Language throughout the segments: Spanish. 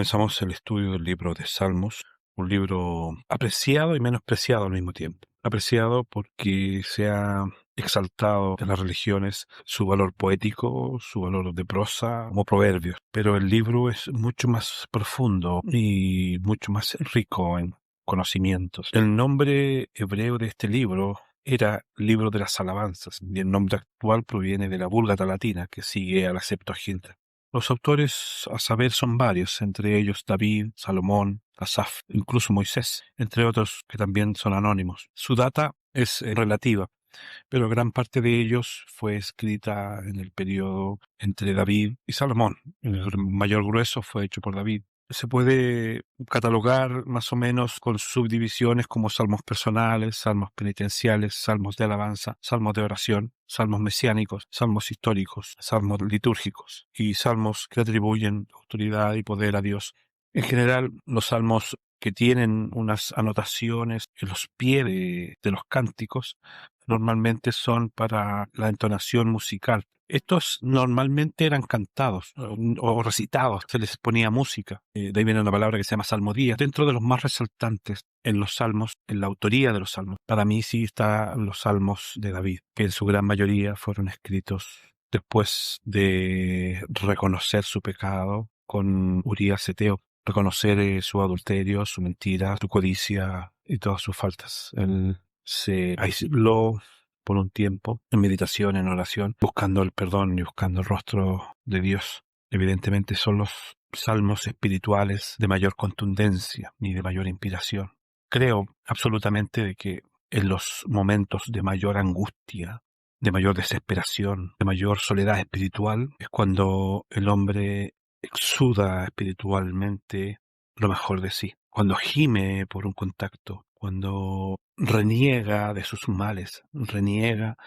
comenzamos el estudio del libro de Salmos, un libro apreciado y menospreciado al mismo tiempo. Apreciado porque se ha exaltado en las religiones su valor poético, su valor de prosa, como proverbios. Pero el libro es mucho más profundo y mucho más rico en conocimientos. El nombre hebreo de este libro era Libro de las Alabanzas, y el nombre actual proviene de la Vulgata latina, que sigue a la Septuaginta. Los autores, a saber, son varios, entre ellos David, Salomón, Asaf, incluso Moisés, entre otros que también son anónimos. Su data es relativa, pero gran parte de ellos fue escrita en el periodo entre David y Salomón. El mayor grueso fue hecho por David. Se puede catalogar más o menos con subdivisiones como salmos personales, salmos penitenciales, salmos de alabanza, salmos de oración, salmos mesiánicos, salmos históricos, salmos litúrgicos y salmos que atribuyen autoridad y poder a Dios. En general, los salmos que tienen unas anotaciones en los pies de los cánticos normalmente son para la entonación musical. Estos normalmente eran cantados o recitados, se les ponía música. De ahí viene una palabra que se llama salmodía. Dentro de los más resaltantes en los salmos, en la autoría de los salmos, para mí sí están los salmos de David, que en su gran mayoría fueron escritos después de reconocer su pecado con Urías Eteo, reconocer su adulterio, su mentira, su codicia y todas sus faltas. Él se aisló por un tiempo, en meditación, en oración, buscando el perdón y buscando el rostro de Dios. Evidentemente son los salmos espirituales de mayor contundencia y de mayor inspiración. Creo absolutamente de que en los momentos de mayor angustia, de mayor desesperación, de mayor soledad espiritual, es cuando el hombre exuda espiritualmente lo mejor de sí. Cuando gime por un contacto, cuando reniega de sus males, reniega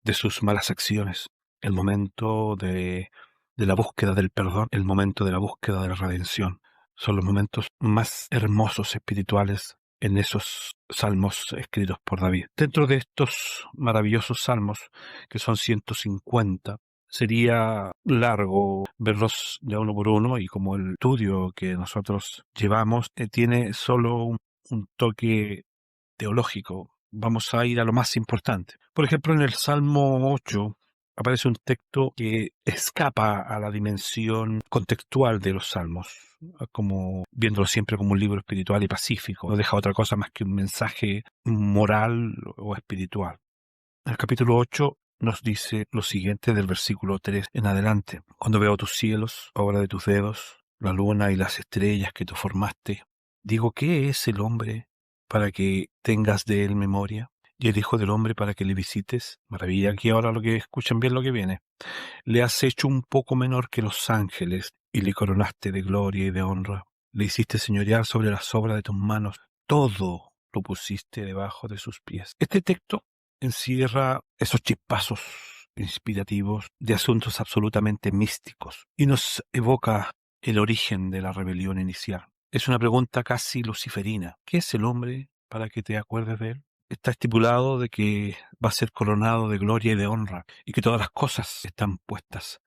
de sus malas acciones. El momento de la búsqueda del perdón, el momento de la búsqueda de la redención. Son los momentos más hermosos espirituales en esos salmos escritos por David. Dentro de estos maravillosos salmos, que son 150, sería largo verlos de uno por uno, y como el estudio que nosotros llevamos tiene solo un toque teológico, vamos a ir a lo más importante. Por ejemplo, en el Salmo 8 aparece un texto que escapa a la dimensión contextual de los salmos, como viéndolo siempre como un libro espiritual y pacífico. No deja otra cosa más que un mensaje moral o espiritual. El capítulo 8 nos dice lo siguiente del versículo 3 en adelante. Cuando veo tus cielos, obra de tus dedos, la luna y las estrellas que tú formaste, digo, ¿qué es el hombre para que tengas de él memoria? Y el Hijo del Hombre para que le visites. Maravilla, aquí ahora lo que escuchen bien lo que viene. Le has hecho un poco menor que los ángeles y le coronaste de gloria y de honra. Le hiciste señorear sobre las obras de tus manos. Todo lo pusiste debajo de sus pies. Este texto encierra esos chispazos inspirativos de asuntos absolutamente místicos y nos evoca el origen de la rebelión inicial. Es una pregunta casi luciferina. ¿Qué es el hombre para que te acuerdes de él? Está estipulado de que va a ser coronado de gloria y de honra y que todas las cosas están puestas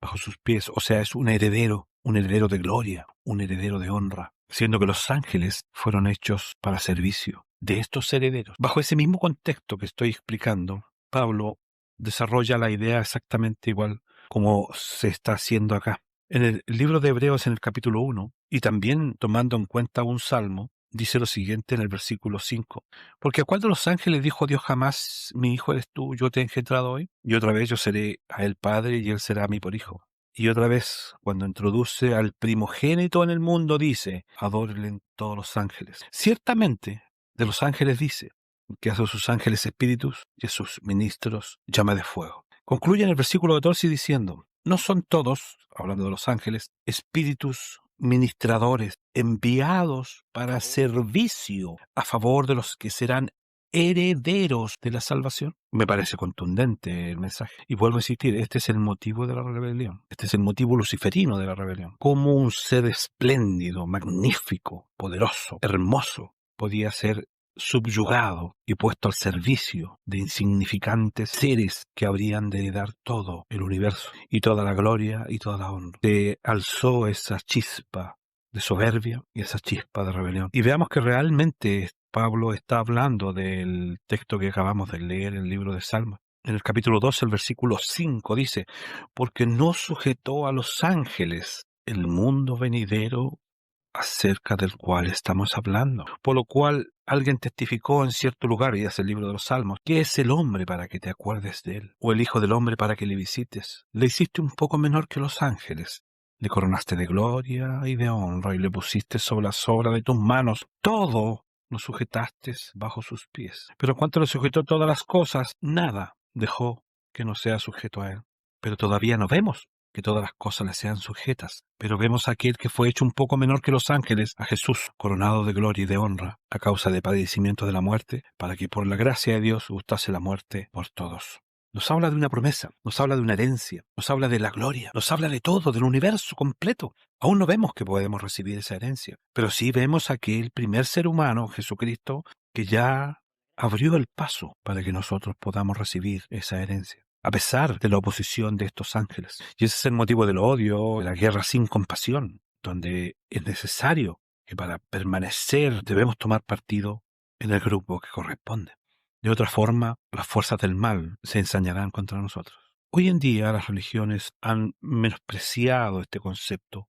bajo sus pies. O sea, es un heredero de gloria, un heredero de honra, siendo que los ángeles fueron hechos para servicio de estos herederos. Bajo ese mismo contexto que estoy explicando, Pablo desarrolla la idea exactamente igual como se está haciendo acá. En el libro de Hebreos, en el capítulo 1, y también tomando en cuenta un salmo, dice lo siguiente en el versículo 5. Porque ¿a cuál de los ángeles dijo Dios jamás, mi hijo eres tú, yo te he engendrado hoy? Y otra vez yo seré a él padre y él será a mí por hijo. Y otra vez, cuando introduce al primogénito en el mundo, dice, adórenle todos los ángeles. Ciertamente, de los ángeles dice, que hace a sus ángeles espíritus y a sus ministros llama de fuego. Concluye en el versículo 14 diciendo, no son todos, hablando de los ángeles, espíritus ministradores enviados para servicio a favor de los que serán herederos de la salvación. Me parece contundente el mensaje. Y vuelvo a insistir, este es el motivo de la rebelión. Este es el motivo luciferino de la rebelión. Como un ser espléndido, magnífico, poderoso, hermoso, podía ser subyugado y puesto al servicio de insignificantes seres que habrían de dar todo el universo y toda la gloria y toda la honra. Se alzó esa chispa de soberbia y esa chispa de rebelión. Y veamos que realmente Pablo está hablando del texto que acabamos de leer en el libro de Salmos. En el capítulo 2, el versículo 5 dice, porque no sujetó a los ángeles el mundo venidero acerca del cual estamos hablando. Por lo cual alguien testificó en cierto lugar, y es el libro de los Salmos, ¿qué es el hombre para que te acuerdes de él? ¿O el hijo del hombre para que le visites? Le hiciste un poco menor que los ángeles. Le coronaste de gloria y de honra y le pusiste sobre la sobra de tus manos. Todo lo sujetaste bajo sus pies. Pero en cuanto le sujetó todas las cosas, nada dejó que no sea sujeto a él. Pero todavía no vemos que todas las cosas le sean sujetas. Pero vemos a aquel que fue hecho un poco menor que los ángeles, a Jesús, coronado de gloria y de honra, a causa de padecimiento de la muerte, para que por la gracia de Dios gustase la muerte por todos. Nos habla de una promesa, nos habla de una herencia, nos habla de la gloria, nos habla de todo, del universo completo. Aún no vemos que podemos recibir esa herencia, pero sí vemos a aquel primer ser humano, Jesucristo, que ya abrió el paso para que nosotros podamos recibir esa herencia, a pesar de la oposición de estos ángeles. Y ese es el motivo del odio, de la guerra sin compasión, donde es necesario que para permanecer debemos tomar partido en el grupo que corresponde. De otra forma, las fuerzas del mal se ensañarán contra nosotros. Hoy en día las religiones han menospreciado este concepto,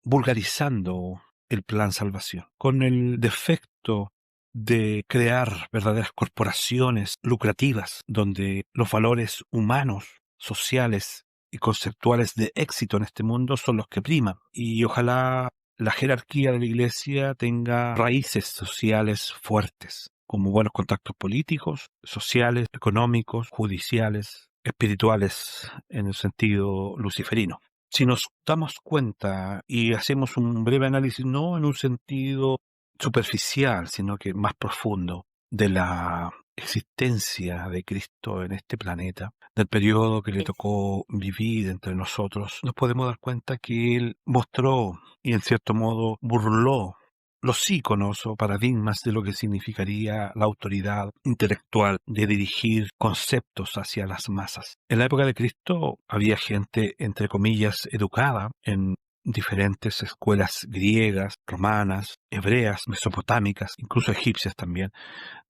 vulgarizando el plan salvación, con el defecto de crear verdaderas corporaciones lucrativas donde los valores humanos, sociales y conceptuales de éxito en este mundo son los que priman. Y ojalá la jerarquía de la Iglesia tenga raíces sociales fuertes, como buenos contactos políticos, sociales, económicos, judiciales, espirituales en el sentido luciferino. Si nos damos cuenta y hacemos un breve análisis, no en un sentido superficial, sino que más profundo, de la existencia de Cristo en este planeta, del periodo que le tocó vivir entre nosotros, nos podemos dar cuenta que Él mostró y en cierto modo burló los íconos o paradigmas de lo que significaría la autoridad intelectual de dirigir conceptos hacia las masas. En la época de Cristo había gente, entre comillas, educada en diferentes escuelas griegas, romanas, hebreas, mesopotámicas, incluso egipcias también.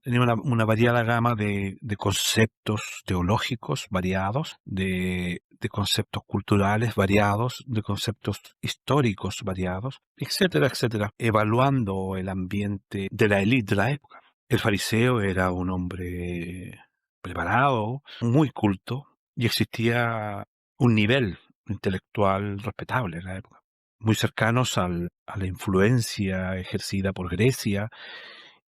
Tenía una variada gama de conceptos teológicos variados, de conceptos culturales variados, de conceptos históricos variados, etcétera, etcétera, evaluando el ambiente de la élite de la época. El fariseo era un hombre preparado, muy culto, y existía un nivel intelectual respetable en la época, muy cercanos a la influencia ejercida por Grecia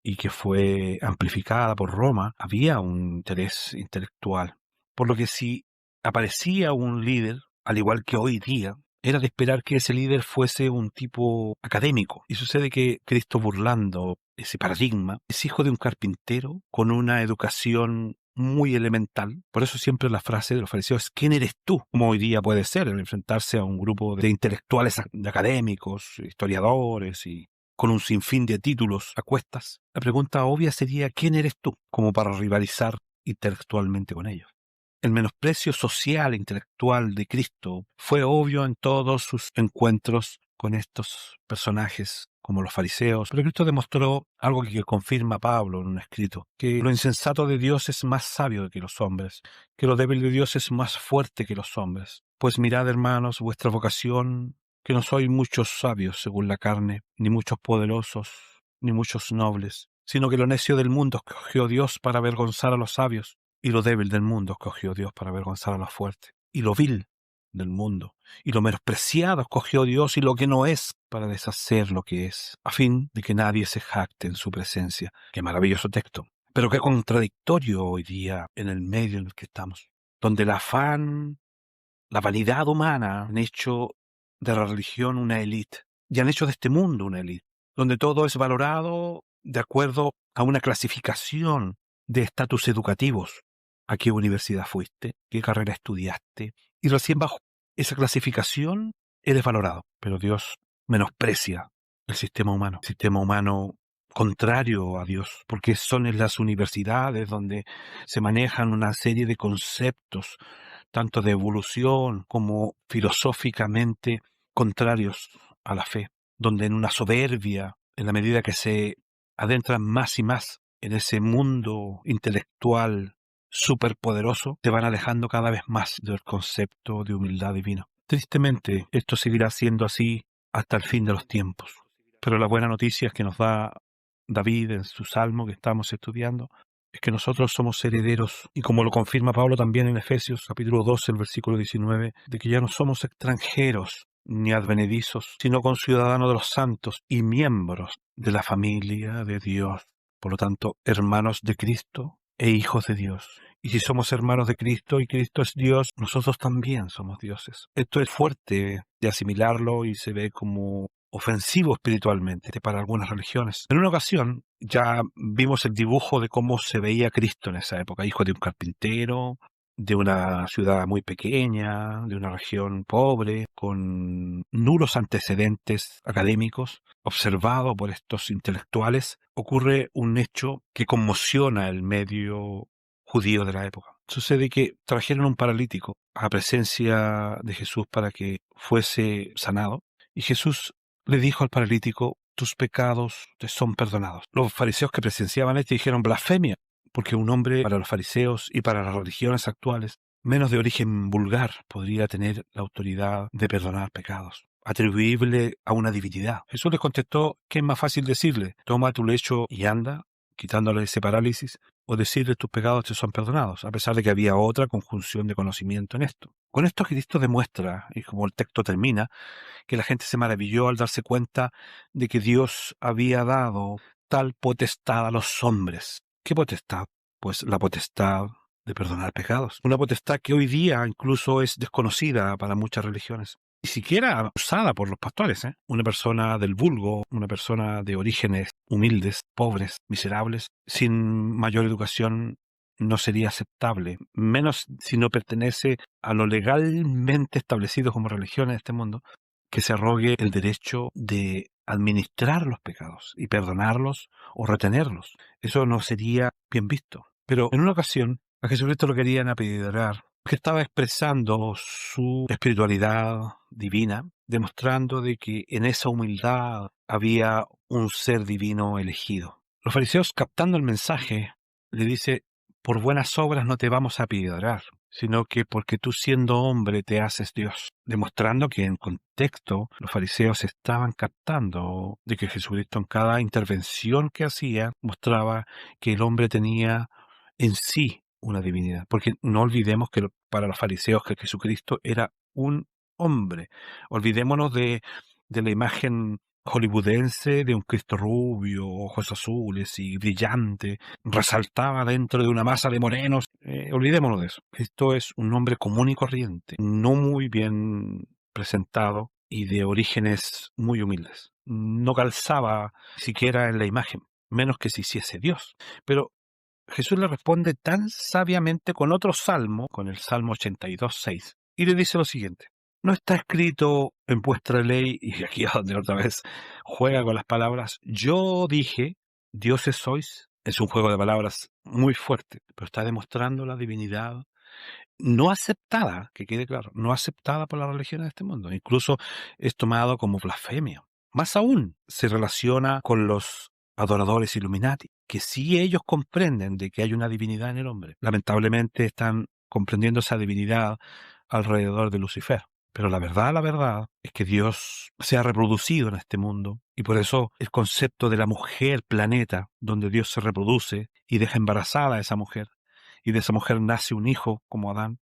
y que fue amplificada por Roma. Había un interés intelectual, por lo que si aparecía un líder, al igual que hoy día, era de esperar que ese líder fuese un tipo académico. Y sucede que Cristo, burlando ese paradigma, es hijo de un carpintero con una educación muy elemental. Por eso siempre la frase de los fariseos es ¿quién eres tú? Como hoy día puede ser, el enfrentarse a un grupo de intelectuales, de académicos, historiadores y con un sinfín de títulos a cuestas. La pregunta obvia sería ¿quién eres tú? Como para rivalizar intelectualmente con ellos. El menosprecio social e intelectual de Cristo fue obvio en todos sus encuentros con estos personajes como los fariseos, pero Cristo demostró algo que confirma Pablo en un escrito, que lo insensato de Dios es más sabio que los hombres, que lo débil de Dios es más fuerte que los hombres. Pues mirad, hermanos, vuestra vocación, que no sois muchos sabios según la carne, ni muchos poderosos, ni muchos nobles, sino que lo necio del mundo escogió Dios para avergonzar a los sabios, y lo débil del mundo escogió Dios para avergonzar a los fuertes, y lo vil del mundo, y lo menospreciado escogió Dios y lo que no es para deshacer lo que es, a fin de que nadie se jacte en su presencia. Qué maravilloso texto. Pero qué contradictorio hoy día en el medio en el que estamos, donde el afán, la vanidad humana han hecho de la religión una élite, y han hecho de este mundo una élite, donde todo es valorado de acuerdo a una clasificación de estatus educativos. ¿A qué universidad fuiste? ¿Qué carrera estudiaste? Y recién bajo esa clasificación eres valorado. Pero Dios menosprecia el sistema humano contrario a Dios, porque son en las universidades donde se manejan una serie de conceptos, tanto de evolución como filosóficamente contrarios a la fe. donde en una soberbia, en la medida que se adentran más y más en ese mundo intelectual superpoderoso, te van alejando cada vez más del concepto de humildad divina. Tristemente, esto seguirá siendo así hasta el fin de los tiempos. Pero la buena noticia es que nos da David en su salmo que estamos estudiando, es que nosotros somos herederos, y como lo confirma Pablo también en Efesios capítulo 12, el versículo 19, de que ya no somos extranjeros ni advenedizos, sino conciudadanos de los santos y miembros de la familia de Dios. Por lo tanto, hermanos de Cristo e hijos de Dios. Y si somos hermanos de Cristo y Cristo es Dios, nosotros también somos dioses. Esto es fuerte de asimilarlo y se ve como ofensivo espiritualmente para algunas religiones. En una ocasión ya vimos el dibujo de cómo se veía Cristo en esa época, hijo de un carpintero, de una ciudad muy pequeña, de una región pobre, con nulos antecedentes académicos, observado por estos intelectuales, ocurre un hecho que conmociona el medio judío de la época. Sucede que trajeron un paralítico a presencia de Jesús para que fuese sanado, y Jesús le dijo al paralítico: tus pecados te son perdonados. Los fariseos que presenciaban esto dijeron: blasfemia, porque un hombre, para los fariseos y para las religiones actuales, menos de origen vulgar, podría tener la autoridad de perdonar pecados, atribuible a una divinidad. Jesús les contestó que es más fácil decirle: toma tu lecho y anda, quitándole ese parálisis, o decirle: tus pecados te son perdonados, a pesar de que había otra conjunción de conocimiento en esto. Con esto Cristo demuestra, y como el texto termina, que la gente se maravilló al darse cuenta de que Dios había dado tal potestad a los hombres. ¿Qué potestad? Pues la potestad de perdonar pecados. Una potestad que hoy día incluso es desconocida para muchas religiones. Ni siquiera usada por los pastores, ¿eh? Una persona del vulgo, una persona de orígenes humildes, pobres, miserables, sin mayor educación, no sería aceptable, menos si no pertenece a lo legalmente establecido como religión en este mundo, que se arrogue el derecho de administrar los pecados y perdonarlos o retenerlos. Eso no sería bien visto. Pero en una ocasión a Jesucristo lo querían apedrear, que estaba expresando su espiritualidad divina, demostrando de que en esa humildad había un ser divino elegido. Los fariseos, captando el mensaje, le dice: por buenas obras no te vamos a apedrear, sino que porque tú, siendo hombre, te haces Dios. Demostrando que en contexto los fariseos estaban captando de que Jesucristo, en cada intervención que hacía, mostraba que el hombre tenía en sí una divinidad. Porque no olvidemos que para los fariseos que Jesucristo era un hombre. Olvidémonos de la imagen hollywoodense de un Cristo rubio, ojos azules y brillante, resaltaba dentro de una masa de morenos. Olvidémonos de eso. Esto es un hombre común y corriente, no muy bien presentado y de orígenes muy humildes. No calzaba siquiera en la imagen, menos que se hiciese Dios. Pero Jesús le responde tan sabiamente con otro salmo, con el Salmo 82:6, y le dice lo siguiente: ¿no está escrito en vuestra ley? Y aquí es donde otra vez juega con las palabras. Yo dije, dioses sois. Es un juego de palabras muy fuerte, pero está demostrando la divinidad no aceptada, que quede claro, no aceptada por la religión de este mundo. Incluso es tomado como blasfemia. Más aún, se relaciona con los adoradores Illuminati, que sí ellos comprenden de que hay una divinidad en el hombre. Lamentablemente están comprendiendo esa divinidad alrededor de Lucifer. Pero la verdad es que Dios se ha reproducido en este mundo, y por eso el concepto de la mujer planeta, donde Dios se reproduce y deja embarazada a esa mujer, y de esa mujer nace un hijo como Adán,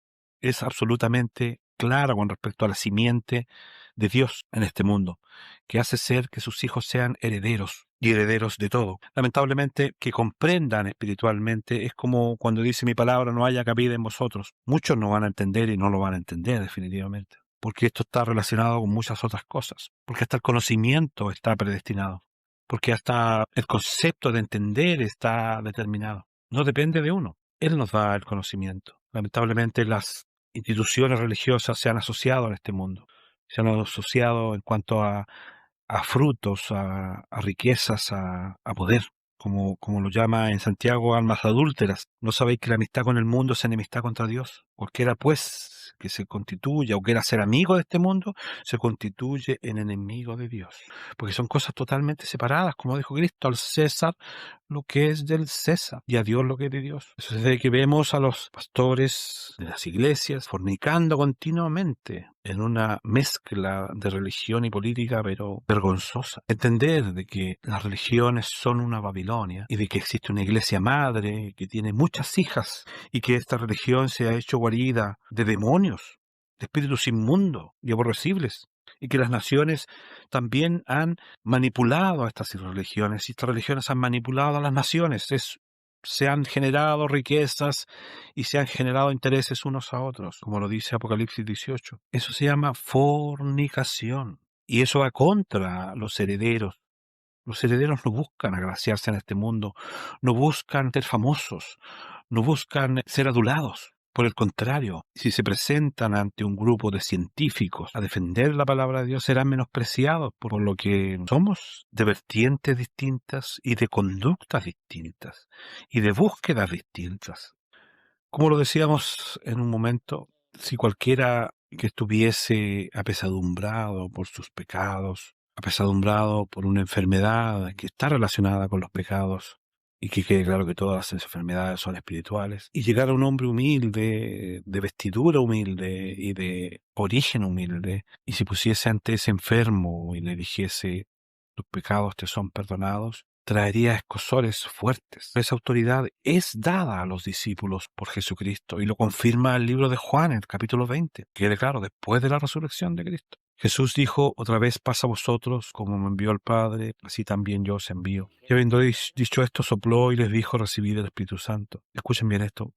es absolutamente claro con respecto a la simiente de Dios en este mundo, que hace ser que sus hijos sean herederos y herederos de todo. Lamentablemente, que comprendan espiritualmente es como cuando dice: mi palabra no haya cabida en vosotros. Muchos no van a entender y no lo van a entender definitivamente, porque esto está relacionado con muchas otras cosas, porque hasta el conocimiento está predestinado, porque hasta el concepto de entender está determinado. No depende de uno. Él nos da el conocimiento. Lamentablemente las instituciones religiosas se han asociado en este mundo. Se han asociado en cuanto a frutos, a riquezas, a poder, como lo llama en Santiago, almas adúlteras. ¿No sabéis que la amistad con el mundo es enemistad contra Dios? Cualquiera, pues, que se constituya o quiera ser amigo de este mundo, se constituye en enemigo de Dios. Porque son cosas totalmente separadas, como dijo Cristo, al César lo que es del César y a Dios lo que es de Dios. Eso es de que vemos a los pastores de las iglesias fornicando continuamente en una mezcla de religión y política, pero vergonzosa. Entender de que las religiones son una Babilonia y de que existe una iglesia madre que tiene muchas hijas y que esta religión se ha hecho guarida de demonios, de espíritus inmundos y aborrecibles, y que las naciones también han manipulado a estas religiones, y estas religiones han manipulado a las naciones. Se han generado riquezas y se han generado intereses unos a otros, como lo dice Apocalipsis 18. Eso se llama fornicación, y eso va contra los herederos. Los herederos no buscan agraciarse en este mundo, no buscan ser famosos, no buscan ser adulados. Por el contrario, si se presentan ante un grupo de científicos a defender la palabra de Dios, serán menospreciados por lo que somos, de vertientes distintas y de conductas distintas y de búsquedas distintas. Como lo decíamos en un momento, si cualquiera que estuviese apesadumbrado por sus pecados, apesadumbrado por una enfermedad que está relacionada con los pecados, y que quede claro que todas las enfermedades son espirituales, y llegar a un hombre humilde, de vestidura humilde y de origen humilde, y se pusiese ante ese enfermo y le dijese, tus pecados te son perdonados, traería escozores fuertes. Esa autoridad es dada a los discípulos por Jesucristo, y lo confirma el libro de Juan, en el capítulo 20, que quede claro, después de la resurrección de Cristo. Jesús dijo, otra vez pasa a vosotros, como me envió el Padre, así también yo os envío. Y habiendo dicho esto, sopló y les dijo, recibid el Espíritu Santo. Escuchen bien esto.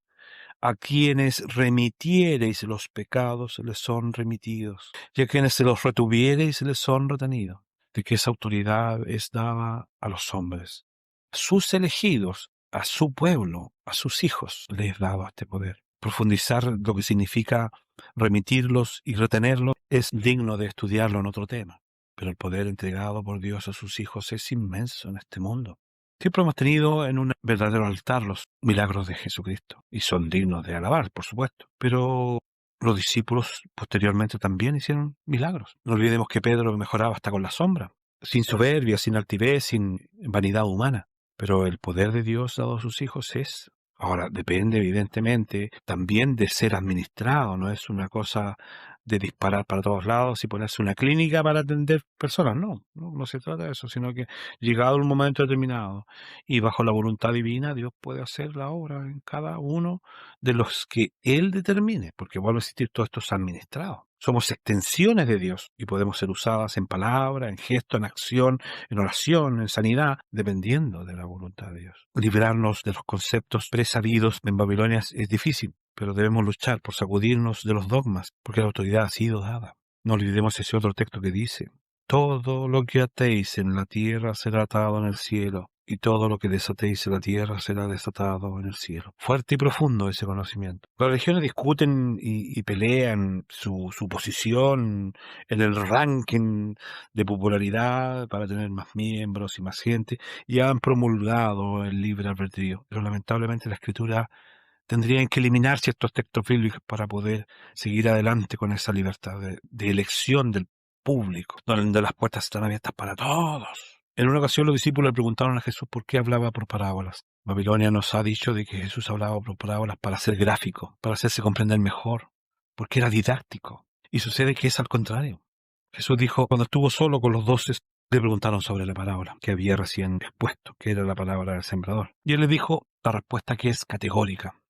A quienes remitiereis los pecados, les son remitidos, y a quienes se los retuviereis, les son retenidos. De que esa autoridad es dada a los hombres, a sus elegidos, a su pueblo, a sus hijos, les es dado este poder. Profundizar lo que significa remitirlos y retenerlos es digno de estudiarlo en otro tema, pero el poder entregado por Dios a sus hijos es inmenso en este mundo. Siempre hemos tenido en un verdadero altar los milagros de Jesucristo, y son dignos de alabar, por supuesto, pero los discípulos posteriormente también hicieron milagros. No olvidemos que Pedro mejoraba hasta con la sombra, sin soberbia, sin altivez, sin vanidad humana. Pero el poder de Dios dado a sus hijos es, ahora depende evidentemente también de ser administrado, no es una cosa de disparar para todos lados y ponerse una clínica para atender personas, no se trata de eso, sino que llegado un momento determinado y bajo la voluntad divina, Dios puede hacer la obra en cada uno de los que Él determine, porque vuelve a existir todo esto es administrado. Somos extensiones de Dios y podemos ser usadas en palabra, en gesto, en acción, en oración, en sanidad, dependiendo de la voluntad de Dios. Librarnos de los conceptos presabidos en Babilonia es difícil, pero debemos luchar por sacudirnos de los dogmas, porque la autoridad ha sido dada. No olvidemos ese otro texto que dice, todo lo que atéis en la tierra será atado en el cielo, y todo lo que desatéis en la tierra será desatado en el cielo. Fuerte y profundo ese conocimiento. Las religiones discuten y pelean su posición en el ranking de popularidad para tener más miembros y más gente, y han promulgado el libre albedrío. Pero lamentablemente la Escritura tendrían que eliminar ciertos textos bíblicos para poder seguir adelante con esa libertad de elección del público, donde las puertas están abiertas para todos. En una ocasión los discípulos le preguntaron a Jesús por qué hablaba por parábolas. Babilonia nos ha dicho de que Jesús hablaba por parábolas para ser gráfico, para hacerse comprender mejor, porque era didáctico. Y sucede que es al contrario. Jesús dijo, cuando estuvo solo con los 12, le preguntaron sobre la parábola que había recién expuesto, que era la palabra del sembrador. Y él le dijo la respuesta que es categórica.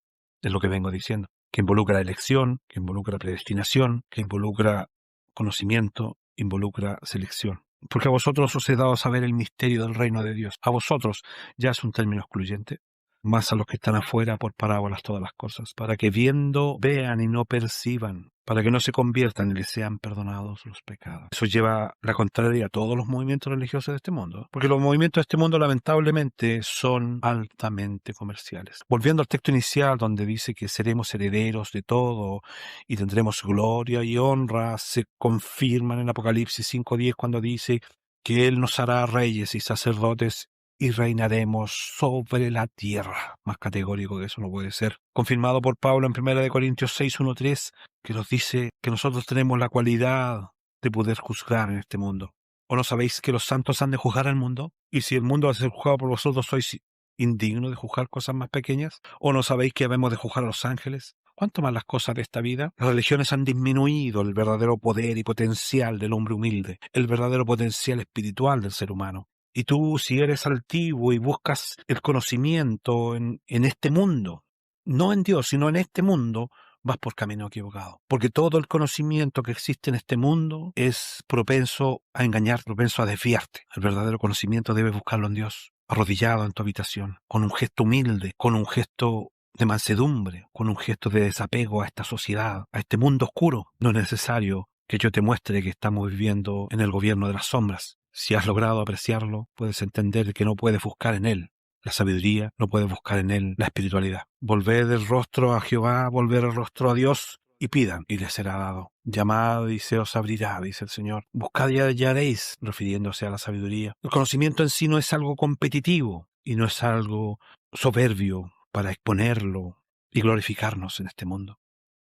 Es lo que vengo diciendo, que involucra elección, que involucra predestinación, que involucra conocimiento, involucra selección. Porque a vosotros os he dado a saber el misterio del reino de Dios. A vosotros ya es un término excluyente, más a los que están afuera por parábolas todas las cosas, para que viendo vean y no perciban, para que no se conviertan y les sean perdonados los pecados. Eso lleva la contraria a todos los movimientos religiosos de este mundo, porque los movimientos de este mundo lamentablemente son altamente comerciales. Volviendo al texto inicial donde dice que seremos herederos de todo y tendremos gloria y honra, se confirman en Apocalipsis 5:10 cuando dice que Él nos hará reyes y sacerdotes y reinaremos sobre la tierra. Más categórico que eso no puede ser. Confirmado por Pablo en 1 Corintios 6:1-3, que nos dice que nosotros tenemos la cualidad de poder juzgar en este mundo. ¿O no sabéis que los santos han de juzgar al mundo? Y si el mundo ha de ser juzgado por vosotros, ¿sois indignos de juzgar cosas más pequeñas? ¿O no sabéis que habemos de juzgar a los ángeles? ¿Cuánto más las cosas de esta vida? Las religiones han disminuido el verdadero poder y potencial del hombre humilde, el verdadero potencial espiritual del ser humano. Y tú, si eres altivo y buscas el conocimiento en este mundo, no en Dios, sino en este mundo, vas por camino equivocado. Porque todo el conocimiento que existe en este mundo es propenso a engañar, propenso a desviarte. El verdadero conocimiento debes buscarlo en Dios, arrodillado en tu habitación, con un gesto humilde, con un gesto de mansedumbre, con un gesto de desapego a esta sociedad, a este mundo oscuro. No es necesario que yo te muestre que estamos viviendo en el gobierno de las sombras. Si has logrado apreciarlo, puedes entender que no puedes buscar en él la sabiduría, no puedes buscar en él la espiritualidad. Volved el rostro a Jehová, volver el rostro a Dios, y pidan, y les será dado. Llamad y se os abrirá, dice el Señor. Buscad y hallaréis, refiriéndose a la sabiduría. El conocimiento en sí no es algo competitivo, y no es algo soberbio para exponerlo y glorificarnos en este mundo.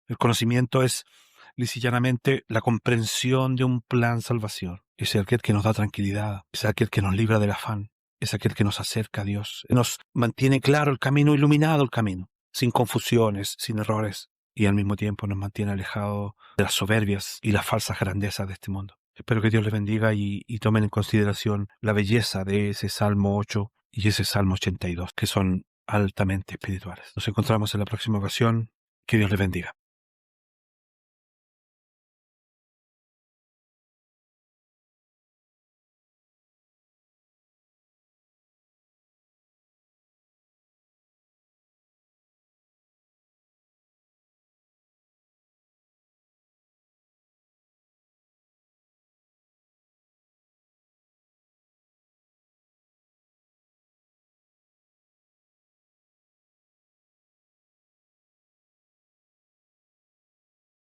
El conocimiento es lisa y llanamente la comprensión de un plan salvación. Es aquel que nos da tranquilidad, es aquel que nos libra del afán, es aquel que nos acerca a Dios, nos mantiene claro el camino, iluminado el camino, sin confusiones, sin errores, y al mismo tiempo nos mantiene alejados de las soberbias y las falsas grandezas de este mundo. Espero que Dios les bendiga y tomen en consideración la belleza de ese Salmo 8 y ese Salmo 82, que son altamente espirituales. Nos encontramos en la próxima ocasión. Que Dios les bendiga.